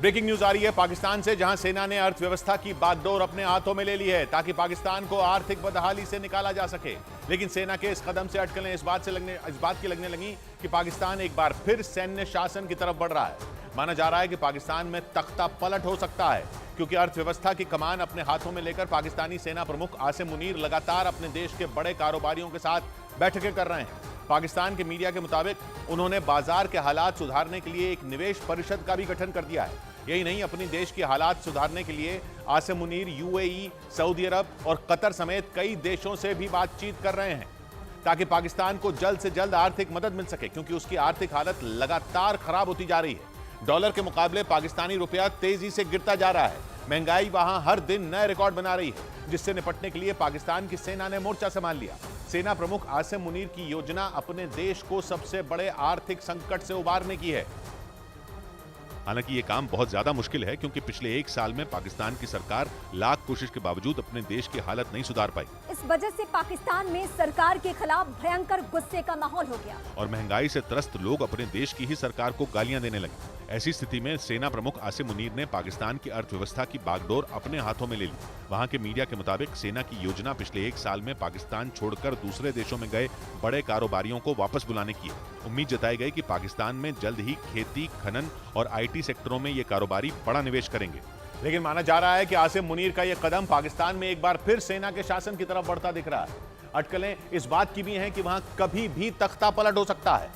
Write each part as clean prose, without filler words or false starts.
Breaking news आ रही है पाकिस्तान से, जहां सेना ने अर्थव्यवस्था की बागडोर अपने हाथों में ले ली है ताकि पाकिस्तान को आर्थिक बदहाली से निकाला जा सके। लेकिन सेना के इस कदम से अटकलें इस बात की लगने लगी कि पाकिस्तान एक बार फिर सैन्य शासन की तरफ बढ़ रहा है। माना जा रहा है कि पाकिस्तान में तख्ता पलट हो सकता है, क्योंकि अर्थव्यवस्था की कमान अपने हाथों में लेकर पाकिस्तानी सेना प्रमुख आसिम मुनीर लगातार अपने देश के बड़े कारोबारियों के साथ बैठकें कर रहे हैं। पाकिस्तान के मीडिया के मुताबिक उन्होंने बाजार के हालात सुधारने के लिए एक निवेश परिषद का भी गठन कर दिया है। यही नहीं, अपनी देश के हालात सुधारने के लिए आसिम मुनीर यूएई, सऊदी अरब और कतर समेत कई देशों से भी बातचीत कर रहे हैं ताकि पाकिस्तान को जल्द से जल्द आर्थिक मदद मिल सके, क्योंकि उसकी आर्थिक हालत लगातार खराब होती जा रही है। डॉलर के मुकाबले पाकिस्तानी रुपया तेजी से गिरता जा रहा है। महंगाई वहां हर दिन नए रिकॉर्ड बना रही है, जिससे निपटने के लिए पाकिस्तान की सेना ने मोर्चा संभाल लिया। सेना प्रमुख आसिम मुनीर की योजना अपने देश को सबसे बड़े आर्थिक संकट से उबारने की है। हालांकि ये काम बहुत ज्यादा मुश्किल है, क्योंकि पिछले एक साल में पाकिस्तान की सरकार लाख कोशिश के बावजूद अपने देश की हालत नहीं सुधार पाई। इस वजह से पाकिस्तान में सरकार के खिलाफ भयंकर गुस्से का माहौल हो गया और महंगाई से त्रस्त लोग अपने देश की ही सरकार को गालियां देने लगे। ऐसी स्थिति में सेना प्रमुख आसिम मुनीर ने पाकिस्तान की अर्थव्यवस्था की बागडोर अपने हाथों में ले ली। वहां के मीडिया के मुताबिक सेना की योजना पिछले एक साल में पाकिस्तान छोड़कर दूसरे देशों में गए बड़े कारोबारियों को वापस बुलाने की है। उम्मीद जताई गई कि पाकिस्तान में जल्द ही खेती, खनन और IT सेक्टरों में ये कारोबारी बड़ा निवेश करेंगे। लेकिन माना जा रहा है कि आसिम मुनीर का यह कदम पाकिस्तान में एक बार फिर सेना के शासन की तरफ बढ़ता दिख रहा है। अटकलें इस बात की भी हैं कि वहां कभी भी तख्ता पलट हो सकता है,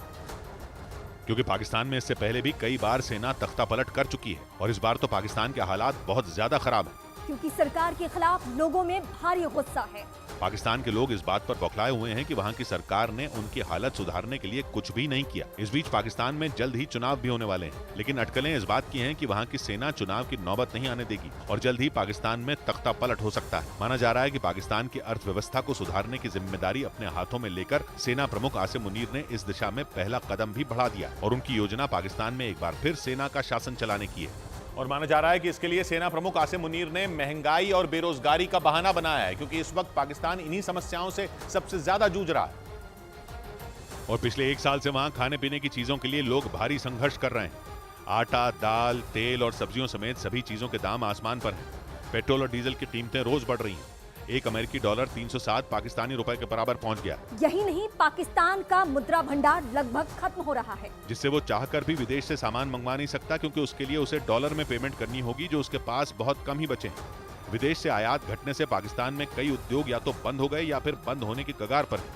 क्योंकि पाकिस्तान में इससे पहले भी कई बार सेना तख्ता पलट कर चुकी है और इस बार तो पाकिस्तान के हालात बहुत ज्यादा खराब हैं। क्योंकि सरकार के खिलाफ लोगों में भारी गुस्सा है। पाकिस्तान के लोग इस बात पर बौखलाए हुए हैं कि वहां की सरकार ने उनकी हालत सुधारने के लिए कुछ भी नहीं किया। इस बीच पाकिस्तान में जल्द ही चुनाव भी होने वाले हैं, लेकिन अटकलें इस बात की हैं कि वहां की सेना चुनाव की नौबत नहीं आने देगी और जल्द ही पाकिस्तान में तख्ता पलट हो सकता है। माना जा रहा है कि पाकिस्तान की अर्थव्यवस्था को सुधारने की जिम्मेदारी अपने हाथों में लेकर सेना प्रमुख आसिम मुनीर ने इस दिशा में पहला कदम भी बढ़ा दिया और उनकी योजना पाकिस्तान में एक बार फिर सेना का शासन चलाने की है। और माना जा रहा है कि इसके लिए सेना प्रमुख आसिम मुनीर ने महंगाई और बेरोजगारी का बहाना बनाया है, क्योंकि इस वक्त पाकिस्तान इन्हीं समस्याओं से सबसे ज्यादा जूझ रहा है और पिछले एक साल से वहां खाने पीने की चीजों के लिए लोग भारी संघर्ष कर रहे हैं। आटा, दाल, तेल और सब्जियों समेत सभी चीजों के दाम आसमान पर हैं। पेट्रोल और डीजल की कीमतें रोज बढ़ रही हैं। एक अमेरिकी डॉलर 307 पाकिस्तानी रुपए के बराबर पहुंच गया। यही नहीं, पाकिस्तान का मुद्रा भंडार लगभग खत्म हो रहा है, जिससे वो चाहकर भी विदेश से सामान मंगवा नहीं सकता, क्योंकि उसके लिए उसे डॉलर में पेमेंट करनी होगी, जो उसके पास बहुत कम ही बचे हैं। विदेश से आयात घटने से पाकिस्तान में कई उद्योग या तो बंद हो गए या फिर बंद होने की कगार पर।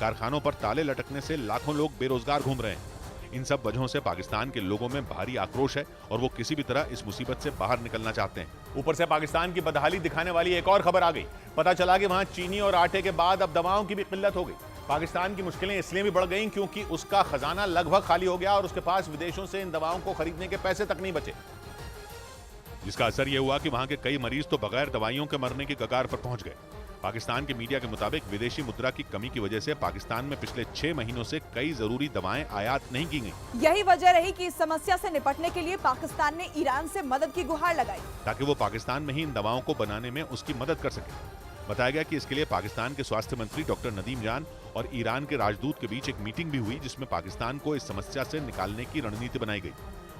कारखानों पर ताले लटकने से लाखों लोग बेरोजगार घूम रहे हैं। इन सब वजहों से पाकिस्तान के लोगों में भारी आक्रोश है और वो किसी भी तरह इस मुसीबत से बाहर निकलना चाहते हैं। ऊपर से पाकिस्तान की बदहाली दिखाने वाली एक और खबर आ गई। पता चला कि वहां चीनी और आटे के बाद अब दवाओं की भी किल्लत हो गई। पाकिस्तान की मुश्किलें इसलिए भी बढ़ गईं क्योंकि उसका खजाना लगभग खाली हो गया और उसके पास विदेशों से इन दवाओं को खरीदने के पैसे तक नहीं बचे, जिसका असर यह हुआ कि वहां के कई मरीज तो बगैर दवाइयों के मरने की कगार पर पहुंच गए। पाकिस्तान के मीडिया के मुताबिक विदेशी मुद्रा की कमी की वजह से पाकिस्तान में पिछले 6 महीनों से कई जरूरी दवाएं आयात नहीं की गईं। यही वजह रही कि इस समस्या से निपटने के लिए पाकिस्तान ने ईरान से मदद की गुहार लगाई, ताकि वो पाकिस्तान में ही इन दवाओं को बनाने में उसकी मदद कर सके। बताया गया कि इसके लिए पाकिस्तान के स्वास्थ्य मंत्री डॉक्टर नदीम जान और ईरान के राजदूत के बीच एक मीटिंग भी हुई, जिसमें पाकिस्तान को इस समस्या से निकालने की रणनीति बनाई गई।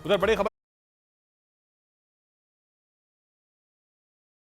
उधर बड़ी खबर